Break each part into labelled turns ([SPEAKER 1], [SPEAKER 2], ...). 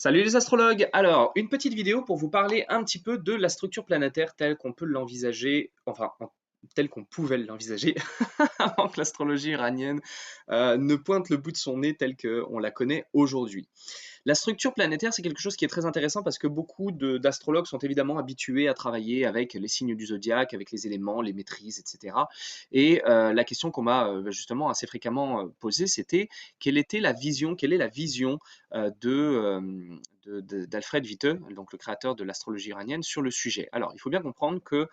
[SPEAKER 1] Salut les astrologues! Alors, une petite vidéo pour vous parler un petit peu de la structure planétaire telle qu'on peut l'envisager, telle qu'on pouvait l'envisager avant que l'astrologie iranienne ne pointe le bout de son nez telle qu'on la connaît aujourd'hui. La structure planétaire, c'est quelque chose qui est très intéressant parce que beaucoup d'astrologues sont évidemment habitués à travailler avec les signes du zodiaque, avec les éléments, les maîtrises, etc. Et la question qu'on m'a justement assez fréquemment posée, c'était quelle est la vision d'Alfred Witte, donc le créateur de l'astrologie iranienne, sur le sujet. Alors, il faut bien comprendre que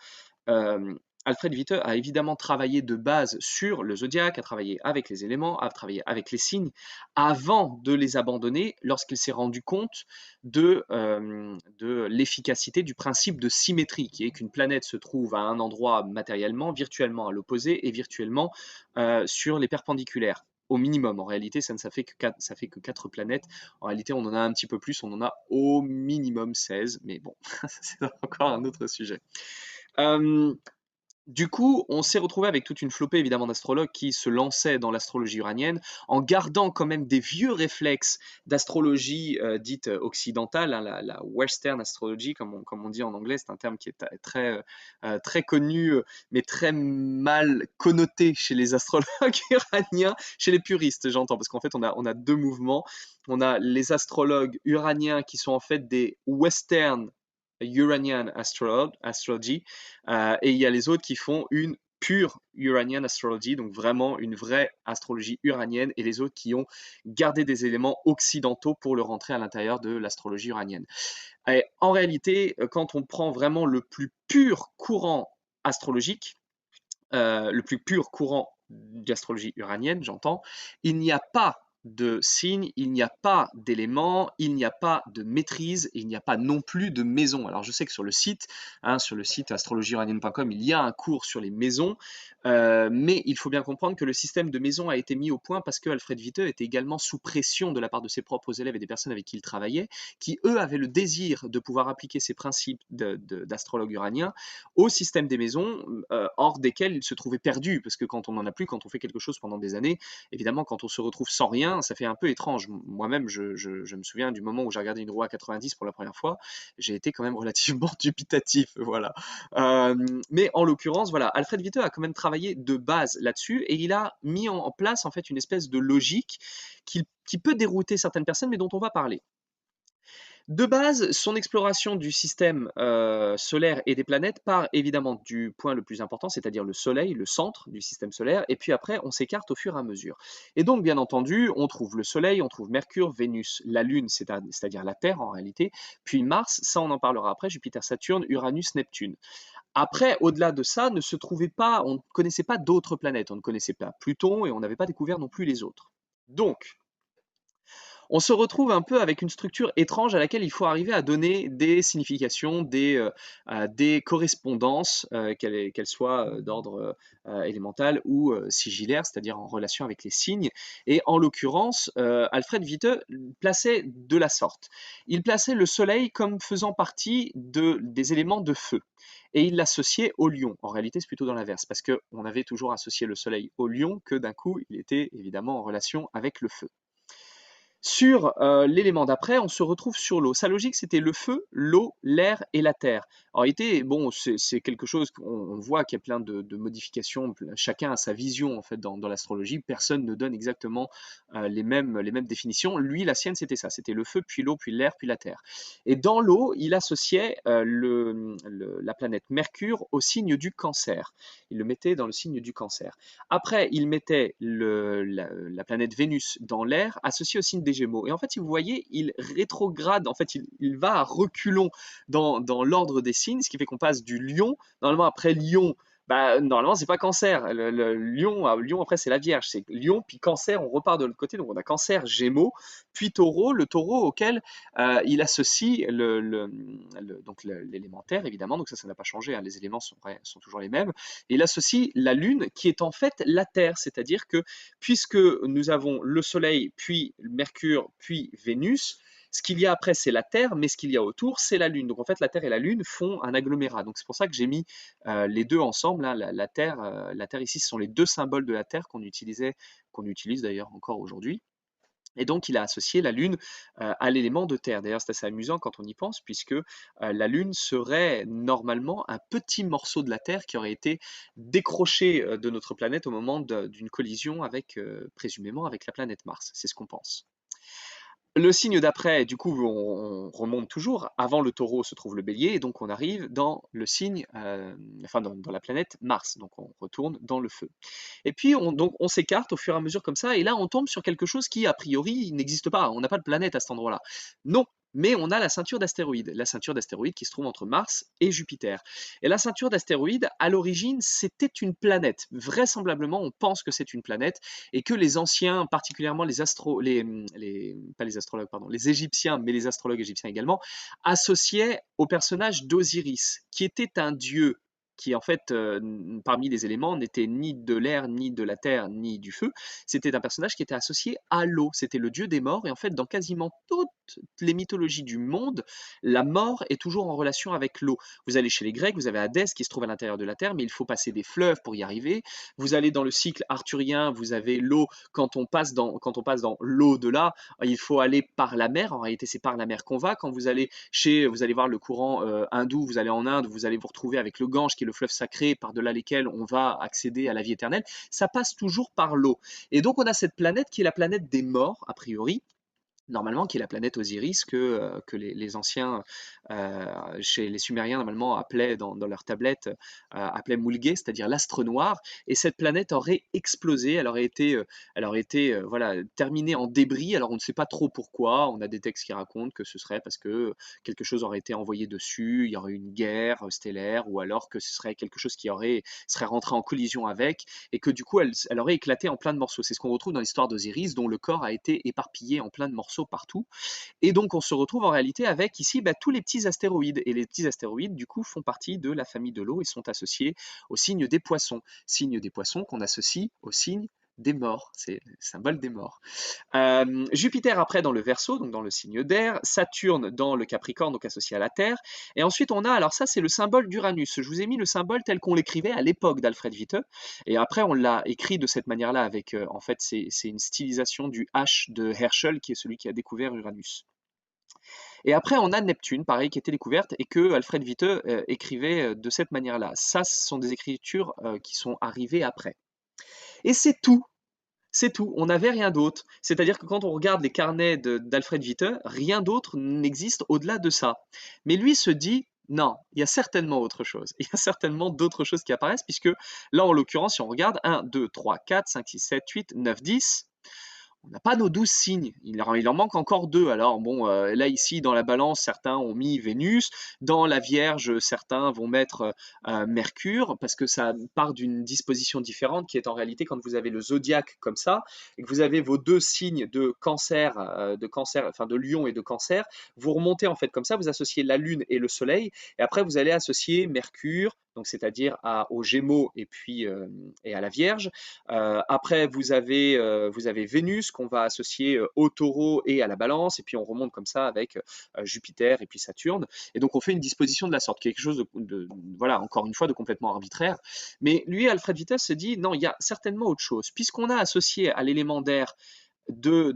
[SPEAKER 1] euh, Alfred Witte a évidemment travaillé de base sur le zodiaque, a travaillé avec les éléments, a travaillé avec les signes, avant de les abandonner lorsqu'il s'est rendu compte de l'efficacité du principe de symétrie, qui est qu'une planète se trouve à un endroit matériellement, virtuellement à l'opposé et virtuellement sur les perpendiculaires. Au minimum, en réalité, ça fait que 4, ça fait que 4 planètes. En réalité, on en a un petit peu plus, on en a au minimum 16, mais bon, c'est encore un autre sujet. Euh, du coup, on s'est retrouvé avec toute une flopée évidemment d'astrologues qui se lançaient dans l'astrologie uranienne en gardant quand même des vieux réflexes d'astrologie dite occidentale, hein, la Western astrology comme on dit en anglais, c'est un terme qui est très connu mais très mal connoté chez les astrologues uraniens, chez les puristes j'entends, parce qu'en fait on a deux mouvements. On a les astrologues uraniens qui sont en fait des Western Uranian Astrology, et il y a les autres qui font une pure Uranian Astrology, donc vraiment une vraie astrologie uranienne, et les autres qui ont gardé des éléments occidentaux pour le rentrer à l'intérieur de l'astrologie uranienne. Et en réalité, quand on prend vraiment le plus pur courant astrologique, le plus pur courant d'astrologie uranienne, j'entends, il n'y a pas de signes, il n'y a pas d'éléments, il n'y a pas de maîtrise, il n'y a pas non plus de maison. Alors je sais que sur le site astrologieuranienne.com, il y a un cours sur les maisons, mais il faut bien comprendre que le système de maison a été mis au point parce que Alfred Witte était également sous pression de la part de ses propres élèves et des personnes avec qui il travaillait, qui eux avaient le désir de pouvoir appliquer ces principes d'astrologue uranien au système des maisons, hors desquelles il se trouvait perdu, parce que quand on n'en a plus, quand on fait quelque chose pendant des années, évidemment, quand on se retrouve sans rien, ça fait un peu étrange. Moi-même, je me souviens du moment où j'ai regardé une roue à 90 pour la première fois, j'ai été quand même relativement dubitatif, voilà. Euh, mais en l'occurrence, voilà, Alfred Witte a quand même travaillé de base là-dessus, et il a mis en place en fait une espèce de logique qui peut dérouter certaines personnes, mais dont on va parler. De base, son exploration du système solaire et des planètes part évidemment du point le plus important, c'est-à-dire le Soleil, le centre du système solaire, et puis après on s'écarte au fur et à mesure. Et donc bien entendu, on trouve le Soleil, on trouve Mercure, Vénus, la Lune, c'est-à-dire la Terre en réalité, puis Mars, ça on en parlera après, Jupiter, Saturne, Uranus, Neptune. Après, au-delà de ça, ne se trouvait pas, on ne connaissait pas d'autres planètes, on ne connaissait pas Pluton et on n'avait pas découvert non plus les autres. Donc, on se retrouve un peu avec une structure étrange à laquelle il faut arriver à donner des significations, des correspondances, qu'elles soient d'ordre élémental ou sigillaire, c'est-à-dire en relation avec les signes. Et en l'occurrence, Alfred Witte plaçait de la sorte. Il plaçait le Soleil comme faisant partie des éléments de feu. Et il l'associait au lion. En réalité, c'est plutôt dans l'inverse, parce qu'on avait toujours associé le Soleil au lion, que d'un coup, il était évidemment en relation avec le feu. Sur l'élément d'après, on se retrouve sur l'eau. Sa logique, c'était le feu, l'eau, l'air et la terre. En réalité, bon, c'est quelque chose qu'on voit qu'il y a plein de modifications. Chacun a sa vision en fait dans l'astrologie. Personne ne donne exactement les mêmes définitions. Lui, la sienne, c'était ça. C'était le feu, puis l'eau, puis l'air, puis la terre. Et dans l'eau, il associait la planète Mercure au signe du Cancer. Il le mettait dans le signe du Cancer. Après, il mettait la planète Vénus dans l'air, associée au signe des Gémeaux. Et en fait, si vous voyez, il rétrograde, en fait, il va à reculons dans l'ordre des signes, ce qui fait qu'on passe du Lion. Normalement, après Lion, bah, normalement, c'est pas Cancer. Le Lion, après, c'est la Vierge. C'est Lion, puis Cancer, on repart de l'autre côté. Donc, on a Cancer, Gémeaux, puis Taureau, le Taureau auquel il associe donc l'élémentaire, évidemment. Donc, ça n'a pas changé, hein. Les éléments sont toujours les mêmes. Et il associe la Lune, qui est en fait la Terre. C'est-à-dire que, puisque nous avons le Soleil, puis Mercure, puis Vénus, ce qu'il y a après, c'est la Terre, mais ce qu'il y a autour, c'est la Lune. Donc en fait, la Terre et la Lune font un agglomérat. Donc c'est pour ça que j'ai mis les deux ensemble, hein. La Terre ici, ce sont les deux symboles de la Terre qu'on utilise d'ailleurs encore aujourd'hui. Et donc, il a associé la Lune à l'élément de terre. D'ailleurs, c'est assez amusant quand on y pense, puisque la Lune serait normalement un petit morceau de la Terre qui aurait été décroché de notre planète au moment d'une collision avec, présumément, avec la planète Mars. C'est ce qu'on pense. Le signe d'après, du coup, on remonte toujours. Avant le taureau se trouve le bélier, et donc on arrive dans le signe, enfin dans la planète Mars. Donc on retourne dans le feu. Et puis on s'écarte au fur et à mesure comme ça, et là on tombe sur quelque chose qui a priori n'existe pas. On n'a pas de planète à cet endroit-là. Non, mais on a la ceinture d'astéroïdes qui se trouve entre Mars et Jupiter. Et la ceinture d'astéroïdes, à l'origine, c'était une planète. Vraisemblablement, on pense que c'est une planète et que les anciens, particulièrement pas les astrologues, pardon, les Égyptiens, mais les astrologues égyptiens également, associaient au personnage d'Osiris, qui était un dieu qui en fait, parmi les éléments, n'était ni de l'air, ni de la terre, ni du feu. C'était un personnage qui était associé à l'eau. C'était le dieu des morts. Et en fait, dans quasiment toutes les mythologies du monde, la mort est toujours en relation avec l'eau. Vous allez chez les Grecs, vous avez Hadès qui se trouve à l'intérieur de la terre, mais il faut passer des fleuves pour y arriver. Vous allez dans le cycle arthurien, vous avez l'eau. Quand on passe dans l'au-delà, il faut aller par la mer. En réalité, c'est par la mer qu'on va. Quand vous allez voir le courant hindou, vous allez en Inde, vous allez vous retrouver avec le Gange, qui est le fleuve sacré par-delà lesquels on va accéder à la vie éternelle. Ça passe toujours par l'eau. Et donc, on a cette planète qui est la planète des morts, a priori, normalement, qui est la planète Osiris que les anciens, chez les Sumériens, normalement, appelaient dans leurs tablettes, appelaient Mulgé, c'est-à-dire l'astre noir. Et cette planète aurait explosé, elle aurait été voilà, terminée en débris. Alors, on ne sait pas trop pourquoi. On a des textes qui racontent que ce serait parce que quelque chose aurait été envoyé dessus, il y aurait eu une guerre stellaire, ou alors que ce serait quelque chose serait rentré en collision avec, et que du coup, elle aurait éclaté en plein de morceaux. C'est ce qu'on retrouve dans l'histoire d'Osiris, dont le corps a été éparpillé en plein de morceaux partout. Et donc on se retrouve en réalité avec ici tous les petits astéroïdes. Et les petits astéroïdes, du coup, font partie de la famille de l'eau et sont associés au signe des poissons. Signe des poissons qu'on associe au signe des morts. C'est le symbole des morts. Jupiter après dans le Verseau, donc dans le signe d'air, Saturne dans le Capricorne, donc associé à la Terre, et ensuite on a, alors ça c'est le symbole d'Uranus, je vous ai mis le symbole tel qu'on l'écrivait à l'époque d'Alfred Witte, et après on l'a écrit de cette manière-là avec, en fait c'est une stylisation du H de Herschel, qui est celui qui a découvert Uranus. Et après on a Neptune, pareil, qui était découverte, et que Alfred Witte écrivait de cette manière-là. Ça, ce sont des écritures qui sont arrivées après. Et c'est tout. C'est tout, on n'avait rien d'autre. C'est-à-dire que quand on regarde les carnets d'Alfred Witte, rien d'autre n'existe au-delà de ça. Mais lui se dit, non, il y a certainement autre chose. Il y a certainement d'autres choses qui apparaissent, puisque là, en l'occurrence, si on regarde 1, 2, 3, 4, 5, 6, 7, 8, 9, 10, on n'a pas nos 12 signes, il en manque encore deux. Alors bon, là ici dans la balance, certains ont mis Vénus, dans la Vierge, certains vont mettre Mercure, parce que ça part d'une disposition différente qui est en réalité quand vous avez le zodiaque comme ça, et que vous avez vos deux signes de cancer, enfin de Lion et de Cancer, vous remontez en fait comme ça, vous associez la Lune et le Soleil, et après vous allez associer Mercure, donc c'est-à-dire aux Gémeaux et puis et à la Vierge. Après, vous avez Vénus qu'on va associer au taureau et à la balance, et puis on remonte comme ça avec Jupiter et puis Saturne. Et donc on fait une disposition de la sorte, quelque chose voilà, encore une fois, de complètement arbitraire. Mais lui, Alfred Vitas se dit, non, il y a certainement autre chose. Puisqu'on a associé à l'élément d'air de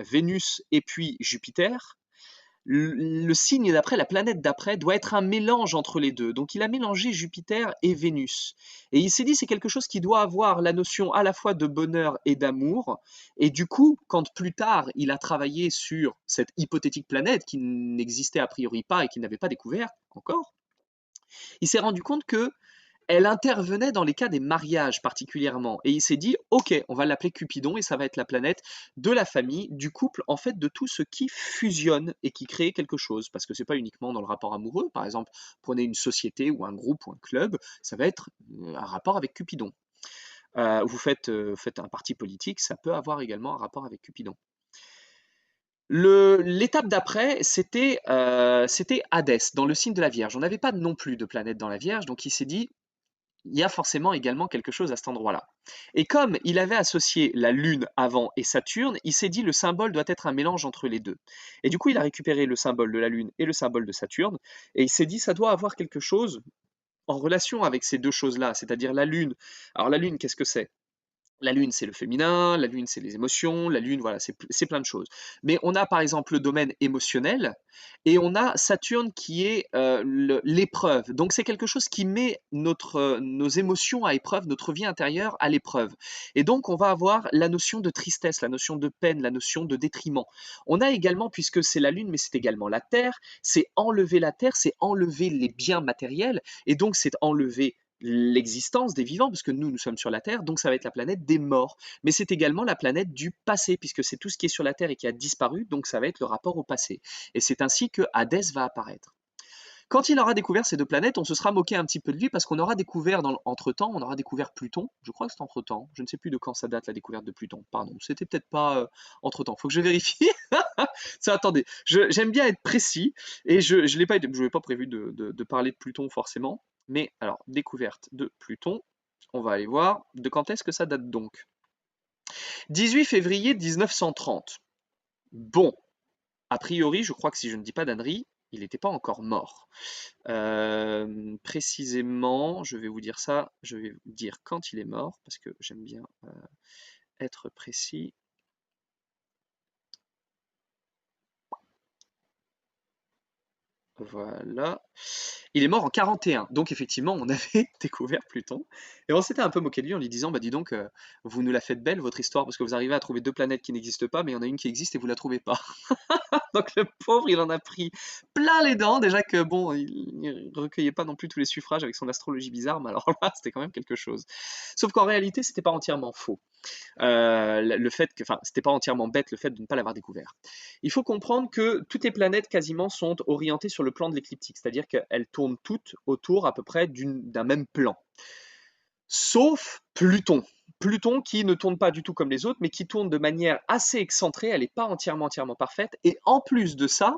[SPEAKER 1] Vénus et puis Jupiter, le signe d'après, la planète d'après, doit être un mélange entre les deux. Donc il a mélangé Jupiter et Vénus. Et il s'est dit c'est quelque chose qui doit avoir la notion à la fois de bonheur et d'amour. Et du coup, quand plus tard il a travaillé sur cette hypothétique planète qui n'existait a priori pas et qu'il n'avait pas découvert encore, il s'est rendu compte que elle intervenait dans les cas des mariages particulièrement. Et il s'est dit, ok, on va l'appeler Cupidon et ça va être la planète de la famille, du couple, en fait, de tout ce qui fusionne et qui crée quelque chose. Parce que c'est pas uniquement dans le rapport amoureux. Par exemple, prenez une société ou un groupe ou un club, ça va être un rapport avec Cupidon. Faites un parti politique, ça peut avoir également un rapport avec Cupidon. L'étape d'après, c'était Hadès, dans le signe de la Vierge. On n'avait pas non plus de planète dans la Vierge, donc il s'est dit, il y a forcément également quelque chose à cet endroit-là. Et comme il avait associé la Lune avant et Saturne, il s'est dit le symbole doit être un mélange entre les deux. Et du coup, il a récupéré le symbole de la Lune et le symbole de Saturne, et il s'est dit ça doit avoir quelque chose en relation avec ces deux choses-là, c'est-à-dire la Lune. Alors la Lune, qu'est-ce que c'est? La Lune, c'est le féminin, la Lune, c'est les émotions, la Lune, voilà, c'est plein de choses. Mais on a par exemple le domaine émotionnel et on a Saturne qui est l'épreuve. Donc c'est quelque chose qui met nos émotions à épreuve, notre vie intérieure à l'épreuve. Et donc on va avoir la notion de tristesse, la notion de peine, la notion de détriment. On a également, puisque c'est la Lune, mais c'est également la Terre, c'est enlever la Terre, c'est enlever les biens matériels et donc c'est enlever l'existence des vivants, parce que nous sommes sur la Terre, donc ça va être la planète des morts. Mais c'est également la planète du passé, puisque c'est tout ce qui est sur la Terre et qui a disparu, donc ça va être le rapport au passé. Et c'est ainsi que Hadès va apparaître. Quand il aura découvert ces deux planètes, on se sera moqué un petit peu de lui parce qu'on aura découvert entre-temps, on aura découvert Pluton. Je crois que c'est entre-temps. Je ne sais plus de quand ça date la découverte de Pluton. Pardon, c'était peut-être pas entre-temps. Faut que je vérifie. Ça, attendez. J'aime bien être précis et je l'ai pas, je n'avais pas prévu de parler de Pluton forcément. Mais alors, découverte de Pluton, on va aller voir de quand est-ce que ça date donc. 18 février 1930. Bon, a priori, je crois que si je ne dis pas d'ânerie, il n'était pas encore mort. Précisément, je vais vous dire ça, je vais vous dire quand il est mort, parce que j'aime bien être précis. Voilà. Il est mort en 41. Donc effectivement, on avait découvert Pluton. Et on s'était un peu moqué de lui en lui disant, bah dis donc, vous nous la faites belle votre histoire, parce que vous arrivez à trouver deux planètes qui n'existent pas, mais il y en a une qui existe et vous la trouvez pas. Donc le pauvre, il en a pris plein les dents. Déjà que bon, il recueillait pas non plus tous les suffrages avec son astrologie bizarre, mais alors là, c'était quand même quelque chose. Sauf qu'en réalité, c'était pas entièrement faux. Le fait que, enfin, c'était pas entièrement bête le fait de ne pas l'avoir découvert. Il faut comprendre que toutes les planètes quasiment sont orientées sur le plan de l'écliptique, c'est-à-dire qu'elles tournent toutes autour à peu près d'un même plan. Sauf Pluton. Pluton qui ne tourne pas du tout comme les autres, mais qui tourne de manière assez excentrée, elle n'est pas entièrement parfaite, et en plus de ça,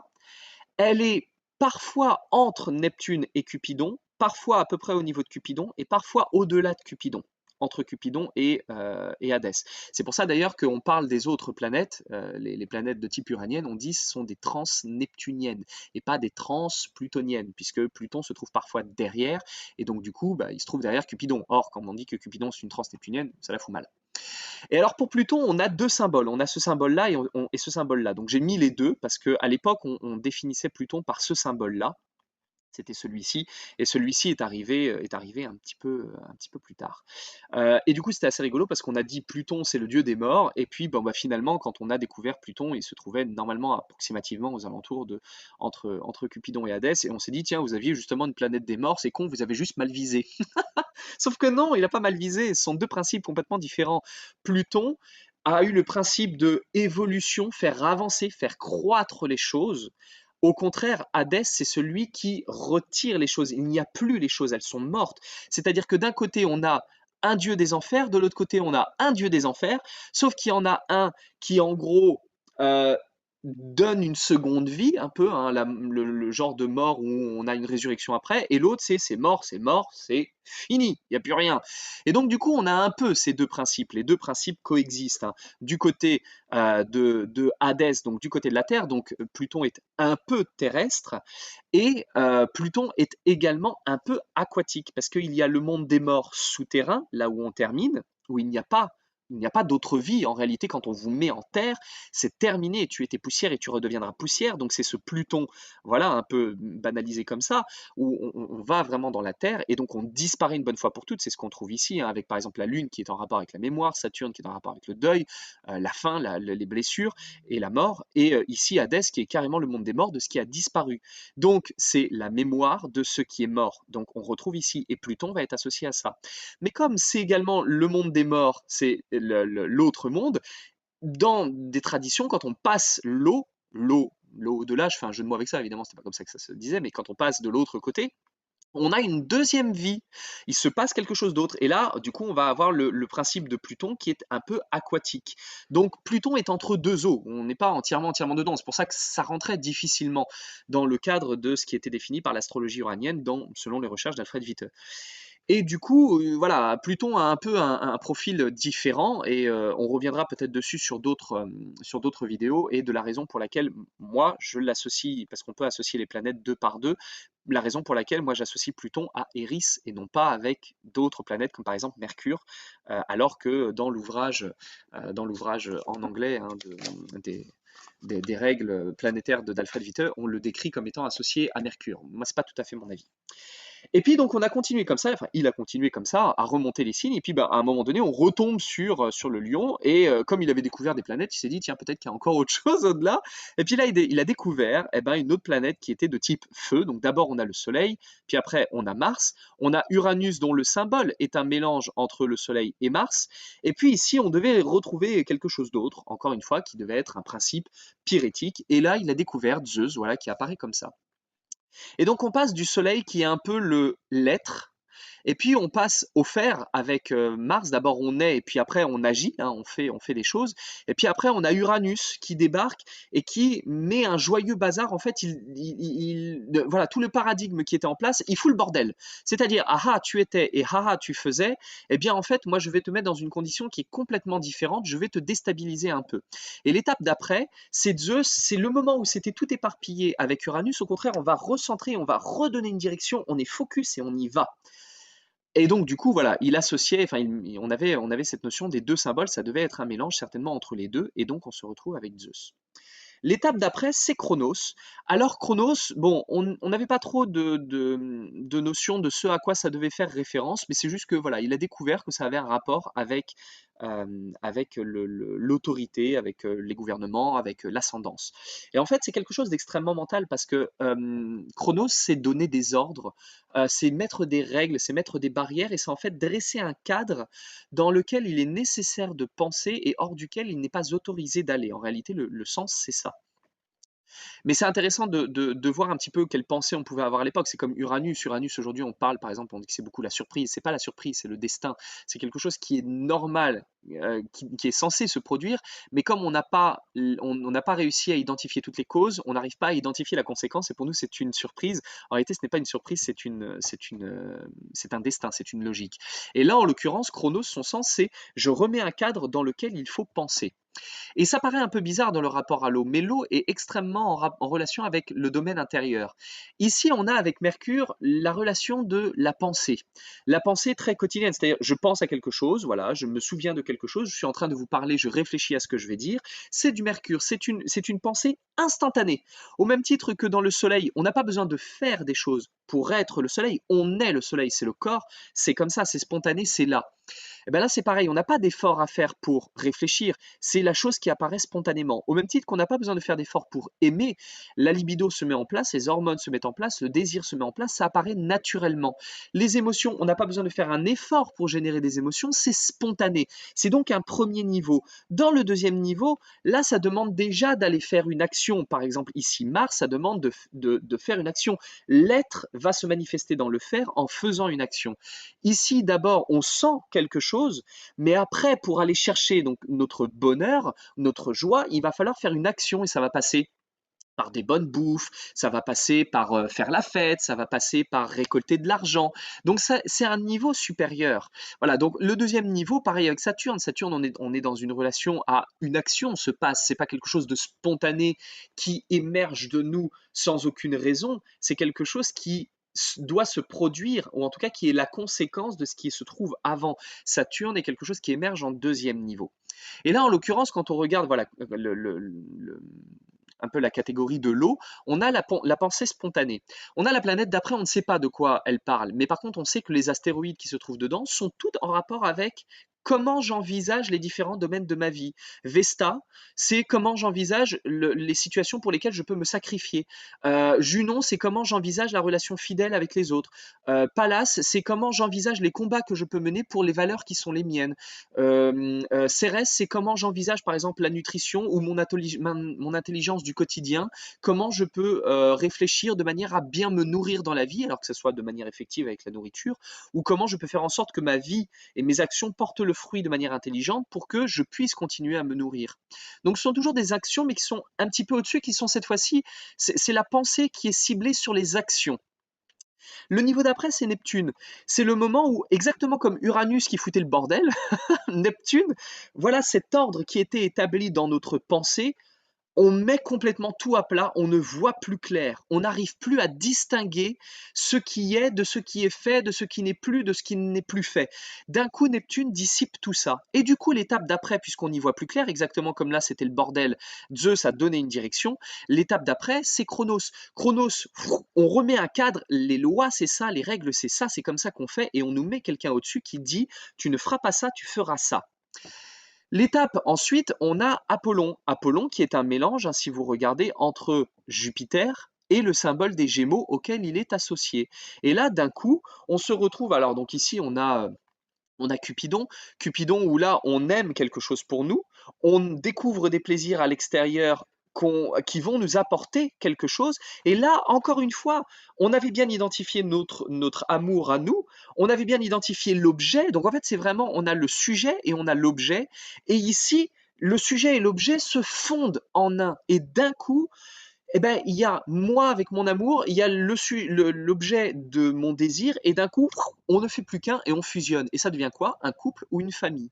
[SPEAKER 1] elle est parfois entre Neptune et Cupidon, parfois à peu près au niveau de Cupidon, et parfois au-delà de Cupidon, entre Cupidon et Hadès. C'est pour ça d'ailleurs qu'on parle des autres planètes, les planètes de type uranienne, on dit que ce sont des trans-neptuniennes, et pas des trans-plutoniennes, puisque Pluton se trouve parfois derrière, et donc du coup, bah, il se trouve derrière Cupidon. Or, quand on dit que Cupidon c'est une trans-neptunienne, ça la fout mal. Et alors pour Pluton, on a deux symboles. On a ce symbole-là et ce symbole-là. Donc j'ai mis les deux parce qu'à l'époque, on définissait Pluton par ce symbole-là. C'était celui-ci, et celui-ci est arrivé un petit peu plus tard. Et du coup, c'était assez rigolo parce qu'on a dit Pluton, c'est le dieu des morts, et puis bon, bah, finalement, quand on a découvert Pluton, il se trouvait normalement approximativement aux alentours entre Cupidon et Hadès, et on s'est dit, tiens, vous aviez justement une planète des morts, c'est con, vous avez juste mal visé. Sauf que non, il n'a pas mal visé, ce sont deux principes complètement différents. Pluton a eu le principe de évolution, faire avancer, faire croître les choses. Au contraire, Hadès, c'est celui qui retire les choses. Il n'y a plus les choses, elles sont mortes. C'est-à-dire que d'un côté, on a un dieu des enfers, de l'autre côté, on a un dieu des enfers, sauf qu'il y en a un qui, en gros, euh, donne une seconde vie, un peu, hein, le genre de mort où on a une résurrection après, et l'autre, c'est mort, c'est fini, il n'y a plus rien. Et donc, du coup, on a un peu ces deux principes, les deux principes coexistent, hein. Du côté de Hadès, donc du côté de la Terre, donc Pluton est un peu terrestre, et Pluton est également un peu aquatique, parce qu'il y a le monde des morts souterrain, là où on termine, où il n'y a pas d'autre vie. En réalité, quand on vous met en terre, c'est terminé. Tu étais poussière et tu redeviendras poussière. Donc c'est ce Pluton, voilà, un peu banalisé comme ça, où on va vraiment dans la terre et donc on disparaît une bonne fois pour toutes. C'est ce qu'on trouve ici, hein, avec par exemple la Lune qui est en rapport avec la mémoire, Saturne qui est en rapport avec le deuil, la faim, les blessures et la mort. Et ici, Hadès qui est carrément le monde des morts, de ce qui a disparu. Donc c'est la mémoire de ce qui est mort. Donc on retrouve ici, et Pluton va être associé à ça. Mais comme c'est également le monde des morts, c'est l'autre monde, dans des traditions, quand on passe l'eau au-delà, je fais un jeu de mots avec ça, évidemment, c'était pas comme ça que ça se disait, mais quand on passe de l'autre côté, on a une deuxième vie. Il se passe quelque chose d'autre. Et là, du coup, on va avoir le principe de Pluton qui est un peu aquatique. Donc, Pluton est entre deux eaux. On n'est pas entièrement dedans. C'est pour ça que ça rentrait difficilement dans le cadre de ce qui était défini par l'astrologie uranienne selon les recherches d'Alfred Witte. Et du coup, voilà, Pluton a un peu un profil différent et on reviendra peut-être dessus sur d'autres vidéos et de la raison pour laquelle moi je l'associe, parce qu'on peut associer les planètes deux par deux, la raison pour laquelle moi j'associe Pluton à Eris et non pas avec d'autres planètes comme par exemple Mercure, alors que dans l'ouvrage en anglais hein, des règles planétaires d'Alfred Witte, on le décrit comme étant associé à Mercure. Moi, c'est pas tout à fait mon avis. Et puis donc on a continué comme ça, enfin il a continué comme ça à remonter les signes, et puis bah, à un moment donné on retombe sur le Lion, et comme il avait découvert des planètes, il s'est dit tiens peut-être qu'il y a encore autre chose au-delà, et puis là il a découvert eh ben, une autre planète qui était de type feu, donc d'abord on a le Soleil, puis après on a Mars, on a Uranus dont le symbole est un mélange entre le Soleil et Mars, et puis ici on devait retrouver quelque chose d'autre, encore une fois qui devait être un principe pyrétique, et là il a découvert Zeus, voilà, qui apparaît comme ça. Et donc on passe du Soleil qui est un peu l'être, et puis on passe au fer avec Mars. D'abord on est, et puis après on agit, hein, on fait des choses. Et puis après on a Uranus qui débarque et qui met un joyeux bazar. En fait, voilà, tout le paradigme qui était en place, il fout le bordel. C'est-à-dire, ah ah, tu étais et ah ah, tu faisais. Eh bien en fait, moi je vais te mettre dans une condition qui est complètement différente. Je vais te déstabiliser un peu. Et l'étape d'après, c'est Zeus, c'est le moment où c'était tout éparpillé avec Uranus. Au contraire, on va recentrer, on va redonner une direction, on est focus et on y va. Et donc, du coup, voilà, il associait, enfin, on avait cette notion des deux symboles, ça devait être un mélange certainement entre les deux, et donc on se retrouve avec Zeus. L'étape d'après, c'est Chronos. Alors Chronos, bon, on n'avait pas trop de notion de ce à quoi ça devait faire référence, mais c'est juste que voilà, il a découvert que ça avait un rapport avec l'autorité, avec les gouvernements, avec l'ascendance. Et en fait, c'est quelque chose d'extrêmement mental parce que Chronos, c'est donner des ordres, c'est mettre des règles, c'est mettre des barrières, et c'est en fait dresser un cadre dans lequel il est nécessaire de penser et hors duquel il n'est pas autorisé d'aller. En réalité, le sens, c'est ça. Mais c'est intéressant de voir un petit peu quelle pensée on pouvait avoir à l'époque. C'est comme Uranus. Uranus, aujourd'hui, on parle, par exemple, on dit que c'est beaucoup la surprise. C'est pas la surprise, c'est le destin. C'est quelque chose qui est normal, qui est censé se produire, mais comme on n'a pas réussi à identifier toutes les causes, on n'arrive pas à identifier la conséquence, et pour nous, c'est une surprise. En réalité, ce n'est pas une surprise, c'est un destin, c'est une logique. Et là, en l'occurrence, Chronos, son sens, c'est je remets un cadre dans lequel il faut penser. Et ça paraît un peu bizarre dans le rapport à l'eau, mais l'eau est extrêmement en relation avec le domaine intérieur. Ici, on a avec Mercure la relation de la pensée. La pensée très quotidienne, c'est-à-dire je pense à quelque chose, voilà, je me souviens de quelque chose, je suis en train de vous parler, je réfléchis à ce que je vais dire. C'est du Mercure, c'est une pensée instantanée. Au même titre que dans le Soleil, on n'a pas besoin de faire des choses pour être le Soleil, on est le Soleil, c'est le corps, c'est comme ça, c'est spontané, c'est là. Et bien là, c'est pareil, on n'a pas d'effort à faire pour réfléchir, c'est la chose qui apparaît spontanément. Au même titre qu'on n'a pas besoin de faire d'efforts pour aimer, la libido se met en place, les hormones se mettent en place, le désir se met en place, ça apparaît naturellement. Les émotions, on n'a pas besoin de faire un effort pour générer des émotions, c'est spontané. C'est donc un premier niveau. Dans le deuxième niveau, là, ça demande déjà d'aller faire une action. Par exemple, ici, Mars, ça demande de faire une action. L'être va se manifester dans le faire en faisant une action. Ici, d'abord, on sent quelque chose, mais après, pour aller chercher donc notre bonheur, notre joie, il va falloir faire une action, et ça va passer par des bonnes bouffes, ça va passer par faire la fête, ça va passer par récolter de l'argent. Donc ça, c'est un niveau supérieur. Voilà, donc le deuxième niveau, pareil avec Saturne. Saturne, on est dans une relation à une action se passe. C'est pas quelque chose de spontané qui émerge de nous sans aucune raison. C'est quelque chose qui doit se produire, ou en tout cas qui est la conséquence de ce qui se trouve avant. Saturne est quelque chose qui émerge en deuxième niveau. Et là, en l'occurrence, quand on regarde voilà, un peu la catégorie de l'eau, on a la pensée spontanée. On a la planète d'après, on ne sait pas de quoi elle parle, mais par contre, on sait que les astéroïdes qui se trouvent dedans sont toutes en rapport avec comment j'envisage les différents domaines de ma vie. Vesta, c'est comment j'envisage les situations pour lesquelles je peux me sacrifier. Junon, c'est comment j'envisage la relation fidèle avec les autres. Pallas, c'est comment j'envisage les combats que je peux mener pour les valeurs qui sont les miennes. Cérès, c'est comment j'envisage par exemple la nutrition ou mon intelligence du quotidien, comment je peux réfléchir de manière à bien me nourrir dans la vie, alors que ce soit de manière effective avec la nourriture, ou comment je peux faire en sorte que ma vie et mes actions portent le fruit de manière intelligente pour que je puisse continuer à me nourrir. Donc ce sont toujours des actions, mais qui sont un petit peu au-dessus, qui sont cette fois-ci, c'est la pensée qui est ciblée sur les actions. Le niveau d'après, c'est Neptune. C'est le moment où, exactement comme Uranus qui foutait le bordel, Neptune, voilà cet ordre qui était établi dans notre pensée, on met complètement tout à plat, on ne voit plus clair, on n'arrive plus à distinguer ce qui est de ce qui est fait, de ce qui n'est plus, de ce qui n'est plus fait. D'un coup, Neptune dissipe tout ça. Et du coup, l'étape d'après, puisqu'on y voit plus clair, exactement comme là c'était le bordel, Zeus a donné une direction, l'étape d'après, c'est Chronos. Chronos, on remet un cadre, les lois c'est ça, les règles c'est ça, c'est comme ça qu'on fait, et on nous met quelqu'un au-dessus qui dit, tu ne feras pas ça, tu feras ça. L'étape ensuite, on a Apollon. Apollon qui est un mélange, hein, si vous regardez, entre Jupiter et le symbole des Gémeaux auquel il est associé. Et là, d'un coup, on se retrouve. Alors donc ici, on a Cupidon. Cupidon où là, on aime quelque chose pour nous, on découvre des plaisirs à l'extérieur qui vont nous apporter quelque chose. Et là, encore une fois, on avait bien identifié notre amour à nous, on avait bien identifié l'objet. Donc en fait, c'est vraiment, on a le sujet et on a l'objet. Et ici, le sujet et l'objet se fondent en un. Et d'un coup, eh ben, il y a moi avec mon amour, il y a l'objet de mon désir, et d'un coup, on ne fait plus qu'un et on fusionne. Et ça devient quoi? Un couple ou une famille.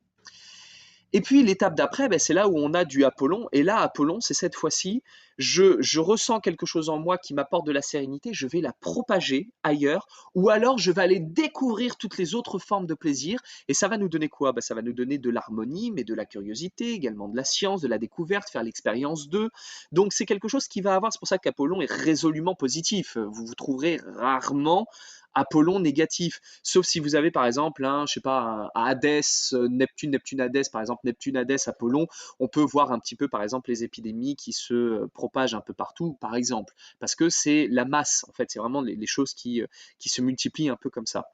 [SPEAKER 1] Et puis l'étape d'après, ben, c'est là où on a du Apollon. Et là, Apollon, c'est cette fois-ci, je ressens quelque chose en moi qui m'apporte de la sérénité, je vais la propager ailleurs, ou alors je vais aller découvrir toutes les autres formes de plaisir. Et ça va nous donner quoi? Ben, ça va nous donner de l'harmonie, mais de la curiosité, également de la science, de la découverte, faire l'expérience d'eux. Donc c'est quelque chose qui va avoir, c'est pour ça qu'Apollon est résolument positif. Vous trouverez rarement Apollon négatif. Sauf si vous avez par exemple, je sais pas, un Hadès, Neptune, Neptune, Hadès, par exemple, Neptune, Hadès, Apollon, on peut voir un petit peu par exemple les épidémies qui se propagent un peu partout, par exemple, parce que c'est la masse, en fait, c'est vraiment les choses qui se multiplient un peu comme ça.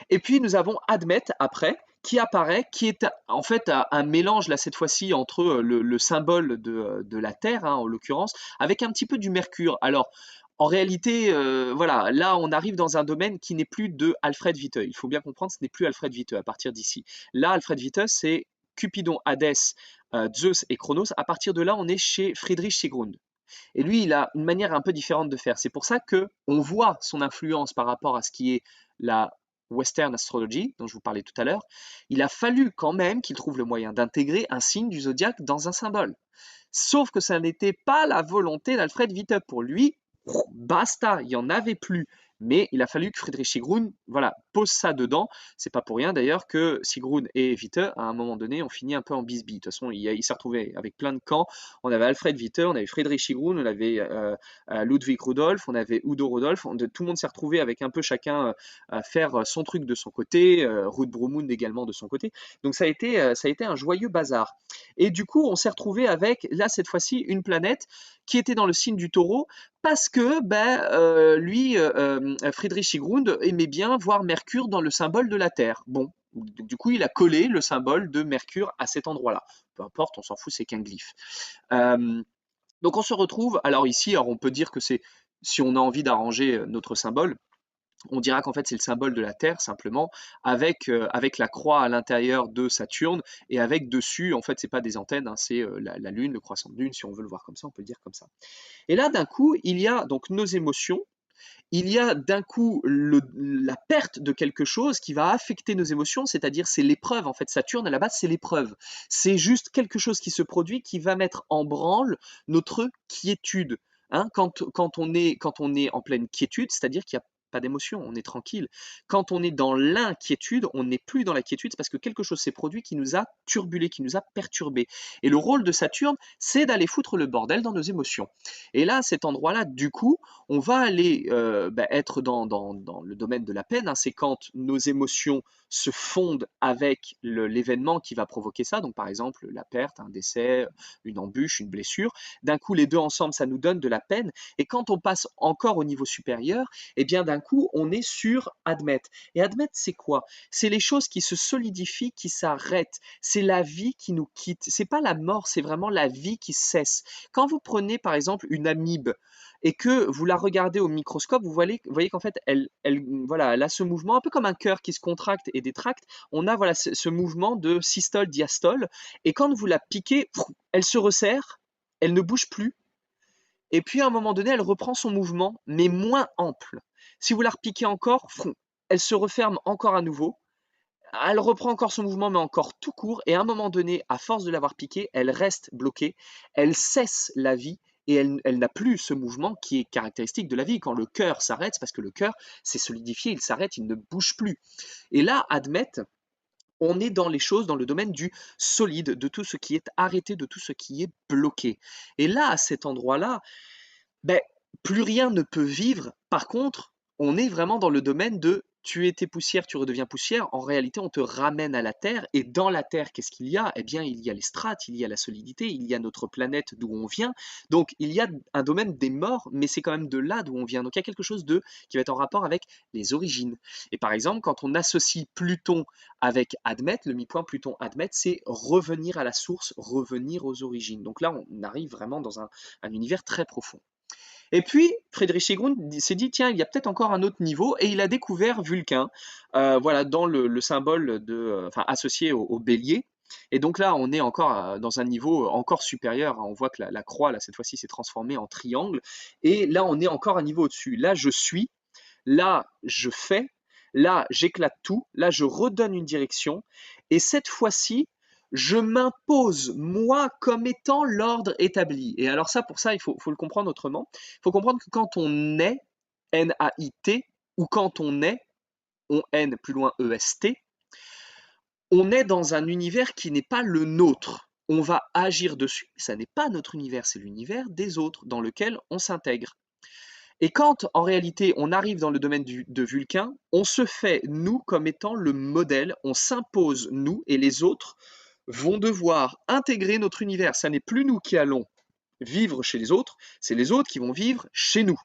[SPEAKER 1] Et puis nous avons Admet après, qui apparaît, qui est en fait un mélange là cette fois-ci entre le symbole de la Terre, hein, en l'occurrence, avec un petit peu du Mercure. Alors en réalité, voilà, là on arrive dans un domaine qui n'est plus de Alfred Viteux. Il faut bien comprendre, ce n'est plus Alfred Viteux à partir d'ici. Là, Alfred Viteux, c'est Cupidon, Hadès, Zeus et Chronos. À partir de là, on est chez Friedrich Sigrund. Et lui, il a une manière un peu différente de faire. C'est pour ça que on voit son influence par rapport à ce qui est la Western Astrology, dont je vous parlais tout à l'heure. Il a fallu quand même qu'il trouve le moyen d'intégrer un signe du zodiaque dans un symbole. Sauf que ça n'était pas la volonté d'Alfred Witte. Pour lui, basta, il n'y en avait plus. Mais il a fallu que Friedrich Sigrun, voilà, pose ça dedans. C'est pas pour rien d'ailleurs que Sigrun et Witte, à un moment donné, ont fini un peu en bisbille. De toute façon, il s'est retrouvé avec plein de camps. On avait Alfred Witte, on avait Friedrich Sigrun, on avait Ludwig Rudolf, on avait Udo Rudolf. Tout le monde s'est retrouvé avec un peu chacun à faire son truc de son côté, Ruth Brumund également de son côté. Donc ça a été un joyeux bazar. Et du coup, on s'est retrouvé avec, là, cette fois-ci, une planète qui était dans le signe du taureau, parce que lui, Friedrich Sigrund, aimait bien voir Mercure dans le symbole de la Terre. Bon, du coup, il a collé le symbole de Mercure à cet endroit-là. Peu importe, on s'en fout, c'est qu'un glyphe. Donc on se retrouve, alors ici, alors on peut dire que c'est, si on a envie d'arranger notre symbole, on dira qu'en fait c'est le symbole de la Terre simplement, avec la croix à l'intérieur de Saturne, et avec dessus, en fait c'est pas des antennes, hein, c'est la Lune, le croissant de Lune, si on veut le voir comme ça, on peut le dire comme ça. Et là d'un coup, il y a donc nos émotions, il y a d'un coup la perte de quelque chose qui va affecter nos émotions, c'est-à-dire c'est l'épreuve. En fait, Saturne, à la base, c'est l'épreuve. C'est juste quelque chose qui se produit qui va mettre en branle notre quiétude. Hein, quand on est en pleine quiétude, c'est-à-dire qu'il n'y a pas d'émotion, on est tranquille. Quand on est dans l'inquiétude, on n'est plus dans la quiétude, c'est parce que quelque chose s'est produit qui nous a turbulé, qui nous a perturbé. Et le rôle de Saturne, c'est d'aller foutre le bordel dans nos émotions. Et là, à cet endroit-là, du coup, on va aller être dans le domaine de la peine, hein. C'est quand nos émotions se fondent avec l'événement qui va provoquer ça. Donc par exemple la perte, un décès, une embûche, une blessure. D'un coup, les deux ensemble, ça nous donne de la peine. Et quand on passe encore au niveau supérieur, eh bien d'un coup, on est sur admettre. Et admettre, c'est quoi? C'est les choses qui se solidifient, qui s'arrêtent. C'est la vie qui nous quitte. C'est pas la mort, c'est vraiment la vie qui cesse. Quand vous prenez par exemple une amibe, et que vous la regardez au microscope, voyez qu'en fait, voilà, elle a ce mouvement, un peu comme un cœur qui se contracte et détracte. On a voilà, ce mouvement de systole-diastole. Et quand vous la piquez, elle se resserre, elle ne bouge plus. Et puis à un moment donné, elle reprend son mouvement, mais moins ample. Si vous la repiquez encore, elle se referme encore à nouveau. Elle reprend encore son mouvement, mais encore tout court, et à un moment donné, à force de l'avoir piquée, elle reste bloquée, elle cesse la vie, et elle n'a plus ce mouvement qui est caractéristique de la vie. Quand le cœur s'arrête, c'est parce que le cœur s'est solidifié, il s'arrête, il ne bouge plus. Et là, Admet, on est dans les choses, dans le domaine du solide, de tout ce qui est arrêté, de tout ce qui est bloqué. Et là, à cet endroit-là, ben, plus rien ne peut vivre. Par contre, on est vraiment dans le domaine de tu étais poussière, tu redeviens poussière. En réalité, on te ramène à la Terre. Et dans la Terre, qu'est-ce qu'il y a? Eh bien, il y a les strates, il y a la solidité, il y a notre planète d'où on vient. Donc, il y a un domaine des morts, mais c'est quand même de là d'où on vient. Donc, il y a quelque chose de qui va être en rapport avec les origines. Et par exemple, quand on associe Pluton avec Admet, le mi-point Pluton-Admet, c'est revenir à la source, revenir aux origines. Donc là, on arrive vraiment dans un univers très profond. Et puis, Friedrich Sigrun s'est dit, tiens, il y a peut-être encore un autre niveau, et il a découvert Vulcain, voilà, dans le symbole enfin, associé au bélier. Et donc là, on est encore dans un niveau encore supérieur, hein. On voit que la croix, là, cette fois-ci, s'est transformée en triangle. Et là, on est encore un niveau au-dessus. Là, je suis, là, je fais, là, j'éclate tout, là, je redonne une direction. Et cette fois-ci, je m'impose moi comme étant l'ordre établi. Et alors ça, pour ça, il faut le comprendre autrement. Il faut comprendre que quand on est, N-A-I-T, ou quand on N plus loin E-S-T, on est dans un univers qui n'est pas le nôtre. On va agir dessus, mais ça n'est pas notre univers, c'est l'univers des autres dans lequel on s'intègre. Et quand, en réalité, on arrive dans le domaine de Vulcain, on se fait, nous, comme étant le modèle, on s'impose, nous, et les autres vont devoir intégrer notre univers. Ça n'est plus nous qui allons vivre chez les autres, c'est les autres qui vont vivre chez nous.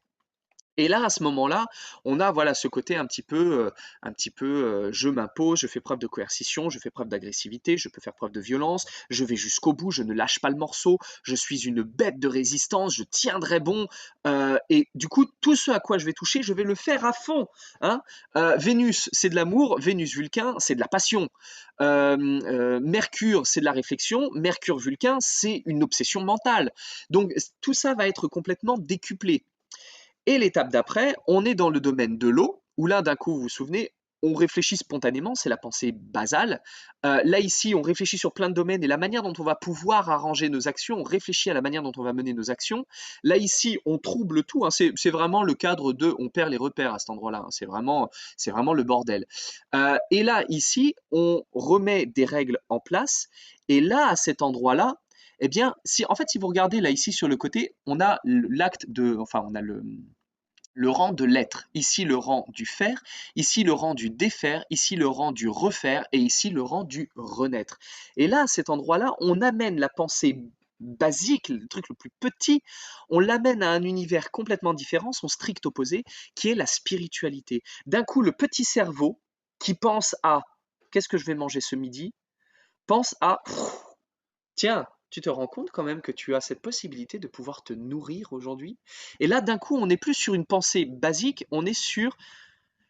[SPEAKER 1] Et là, à ce moment-là, on a voilà ce côté je m'impose, je fais preuve de coercition, je fais preuve d'agressivité, je peux faire preuve de violence, je vais jusqu'au bout, je ne lâche pas le morceau, je suis une bête de résistance, je tiendrai bon. Et du coup, tout ce à quoi je vais toucher, je vais le faire à fond, hein. Vénus, c'est de l'amour, Vénus Vulcain, c'est de la passion. Mercure, c'est de la réflexion, Mercure Vulcain, c'est une obsession mentale. Donc tout ça va être complètement décuplé. Et l'étape d'après, on est dans le domaine de l'eau, où là, d'un coup, vous vous souvenez, on réfléchit spontanément, c'est la pensée basale. Là, ici, on réfléchit sur plein de domaines et la manière dont on va pouvoir arranger nos actions, on réfléchit à la manière dont on va mener nos actions. Là, ici, on trouble tout, hein, c'est vraiment le cadre de on perd les repères à cet endroit-là, hein, c'est vraiment le bordel. Et là, ici, on remet des règles en place. Et là, à cet endroit-là, eh bien, si vous regardez là ici sur le côté, on a l'acte de, enfin, on a le rang de l'être, ici le rang du faire, ici le rang du défaire, ici le rang du refaire et ici le rang du renaître. Et là, à cet endroit-là, on amène la pensée basique, le truc le plus petit, on l'amène à un univers complètement différent, son strict opposé, qui est la spiritualité. D'un coup, le petit cerveau qui pense à qu'est-ce que je vais manger ce midi, pense à tiens, tu te rends compte quand même que tu as cette possibilité de pouvoir te nourrir aujourd'hui? Et là, d'un coup, on n'est plus sur une pensée basique, on est sur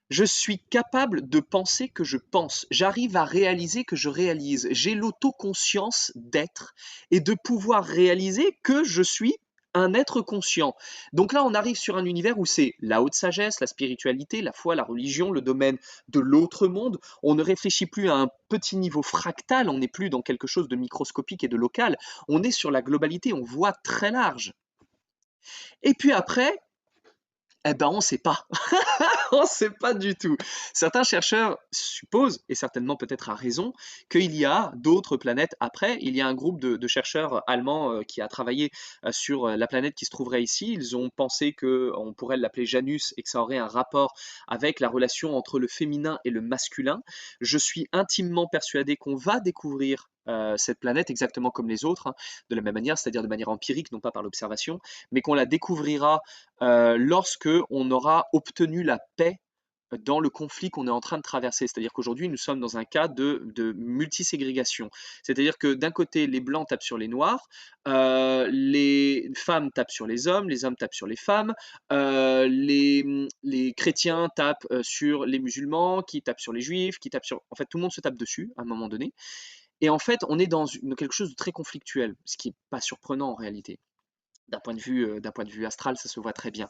[SPEAKER 1] je suis capable de penser que je pense. J'arrive à réaliser que je réalise. J'ai l'autoconscience d'être et de pouvoir réaliser que je suis un être conscient. Donc là, on arrive sur un univers où c'est la haute sagesse, la spiritualité, la foi, la religion, le domaine de l'autre monde. On ne réfléchit plus à un petit niveau fractal, on n'est plus dans quelque chose de microscopique et de local. On est sur la globalité, on voit très large. Et puis après, eh ben on ne sait pas. On ne sait pas du tout. Certains chercheurs supposent, et certainement peut-être à raison, qu'il y a d'autres planètes après. Il y a un groupe de chercheurs allemands qui a travaillé sur la planète qui se trouverait ici. Ils ont pensé qu'on pourrait l'appeler Janus et que ça aurait un rapport avec la relation entre le féminin et le masculin. Je suis intimement persuadé qu'on va découvrir cette planète exactement comme les autres, hein, de la même manière, c'est-à-dire de manière empirique, non pas par l'observation, mais qu'on la découvrira lorsque on aura obtenu la paix dans le conflit qu'on est en train de traverser. C'est-à-dire qu'aujourd'hui, nous sommes dans un cas de multiségrégation. C'est-à-dire que d'un côté, les blancs tapent sur les noirs, les femmes tapent sur les hommes tapent sur les femmes, les chrétiens tapent sur les musulmans, qui tapent sur les juifs, qui tapent sur... En fait, tout le monde se tape dessus à un moment donné. Et en fait, on est dans quelque chose de très conflictuel, ce qui n'est pas surprenant en réalité. D'un point de vue astral, ça se voit très bien.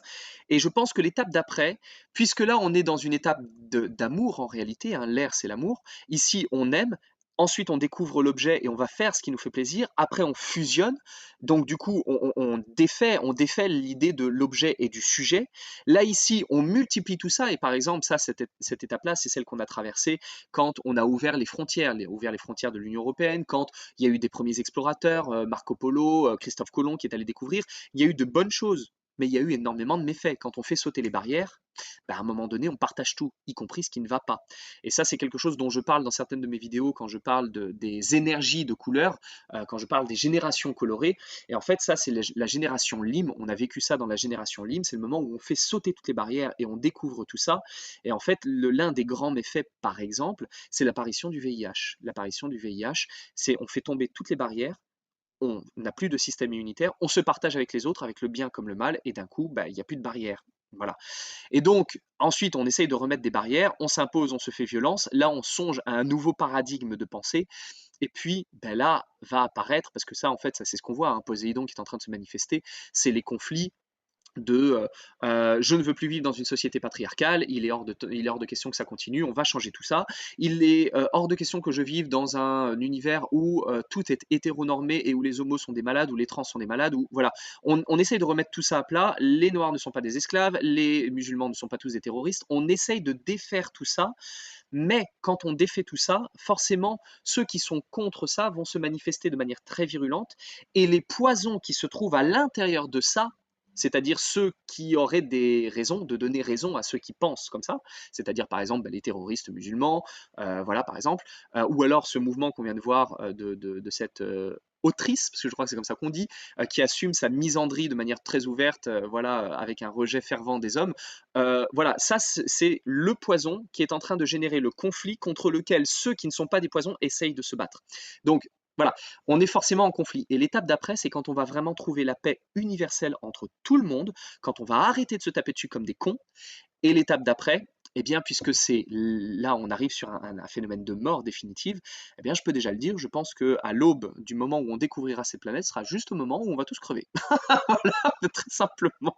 [SPEAKER 1] Et je pense que l'étape d'après, puisque là on est dans une étape d'amour en réalité, hein, l'air c'est l'amour, ici on aime, ensuite on découvre l'objet et on va faire ce qui nous fait plaisir, après on fusionne, donc du coup on défait l'idée de l'objet et du sujet. Là ici on multiplie tout ça et par exemple ça, cette étape-là, c'est celle qu'on a traversée quand on a ouvert les frontières de l'Union européenne, quand il y a eu des premiers explorateurs, Marco Polo, Christophe Colomb qui est allé découvrir. Il y a eu de bonnes choses, mais il y a eu énormément de méfaits. Quand on fait sauter les barrières, bah, à un moment donné, on partage tout, y compris ce qui ne va pas. Et ça, c'est quelque chose dont je parle dans certaines de mes vidéos quand je parle des énergies de couleurs, quand je parle des générations colorées. Et en fait, ça, c'est la génération Lim. On a vécu ça dans la génération Lim. C'est le moment où on fait sauter toutes les barrières et on découvre tout ça. Et en fait, l'un des grands méfaits, par exemple, c'est l'apparition du VIH. L'apparition du VIH, c'est on fait tomber toutes les barrières, on n'a plus de système immunitaire, on se partage avec les autres, avec le bien comme le mal, et d'un coup, bah, il n'y a plus de barrière. Voilà. Et donc, ensuite, on essaye de remettre des barrières, on s'impose, on se fait violence. Là, on songe à un nouveau paradigme de pensée. Et puis, ben là, va apparaître, parce que ça, en fait, ça, c'est ce qu'on voit, hein, Poséidon qui est en train de se manifester, c'est les conflits je ne veux plus vivre dans une société patriarcale, il est hors de question que ça continue, on va changer tout ça. Il est hors de question que je vive dans un univers où tout est hétéronormé et où les homos sont des malades, où les trans sont des malades, où voilà. On essaye de remettre tout ça à plat, les noirs ne sont pas des esclaves, les musulmans ne sont pas tous des terroristes, on essaye de défaire tout ça, mais quand on défait tout ça, forcément, ceux qui sont contre ça vont se manifester de manière très virulente, et les poisons qui se trouvent à l'intérieur de ça, c'est-à-dire ceux qui auraient des raisons de donner raison à ceux qui pensent comme ça, c'est-à-dire par exemple les terroristes musulmans, voilà par exemple, ou alors ce mouvement qu'on vient de voir de cette autrice, parce que je crois que c'est comme ça qu'on dit, qui assume sa misandrie de manière très ouverte, voilà, avec un rejet fervent des hommes. Voilà, ça c'est le poison qui est en train de générer le conflit contre lequel ceux qui ne sont pas des poisons essayent de se battre. Donc voilà, on est forcément en conflit. Et l'étape d'après, c'est quand on va vraiment trouver la paix universelle entre tout le monde, quand on va arrêter de se taper dessus comme des cons. Et l'étape d'après, eh bien, puisque c'est là, on arrive sur un phénomène de mort définitive, eh bien, je peux déjà le dire, je pense que à l'aube du moment où on découvrira cette planète sera juste au moment où on va tous crever. Voilà, très simplement.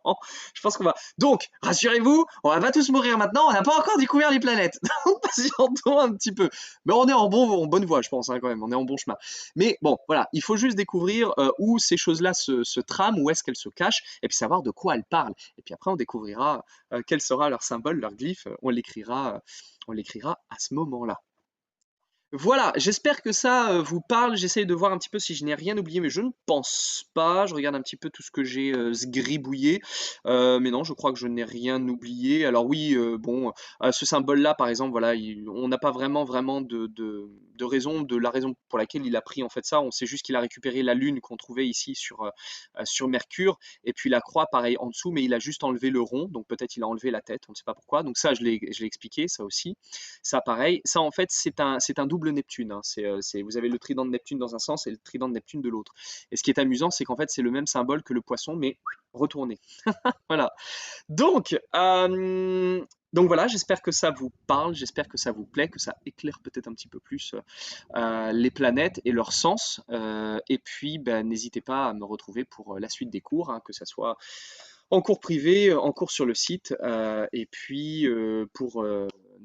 [SPEAKER 1] Je pense qu'on va. Donc, rassurez-vous, on va pas tous mourir maintenant. On n'a pas encore découvert les planètes. Donc, patientons un petit peu. Mais on est en bonne voie, je pense, hein, quand même. On est en bon chemin. Mais bon, voilà, il faut juste découvrir où ces choses-là se trament, où est-ce qu'elles se cachent, et puis savoir de quoi elles parlent. Et puis après, on découvrira quel sera leur symbole, leur glyphe. On l'écrira à ce moment-là. Voilà, j'espère que ça vous parle. J'essaye de voir un petit peu si je n'ai rien oublié, mais je ne pense pas. Je regarde un petit peu tout ce que j'ai sgribouillé. Mais non, je crois que je n'ai rien oublié. Alors oui, bon, ce symbole-là, par exemple, voilà, on n'a pas vraiment de raison, de la raison pour laquelle il a pris en fait ça. On sait juste qu'il a récupéré la lune qu'on trouvait ici sur Mercure, et puis la croix, pareil, en dessous, mais il a juste enlevé le rond. Donc peut-être il a enlevé la tête, on ne sait pas pourquoi. Donc ça, je l'ai expliqué, ça aussi. Ça, pareil. Ça, en fait, c'est un double Neptune, hein. Vous avez le trident de Neptune dans un sens et le trident de Neptune de l'autre. Et ce qui est amusant, c'est qu'en fait, c'est le même symbole que le poisson, mais retourné. Voilà. Donc, voilà, j'espère que ça vous parle, j'espère que ça vous plaît, que ça éclaire peut-être un petit peu plus les planètes et leur sens. Et puis, ben, n'hésitez pas à me retrouver pour la suite des cours, hein, que ça soit en cours privé, en cours sur le site, et puis pour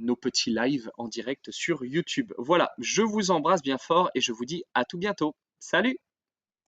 [SPEAKER 1] nos petits lives en direct sur YouTube. Voilà, je vous embrasse bien fort et je vous dis à tout bientôt. Salut!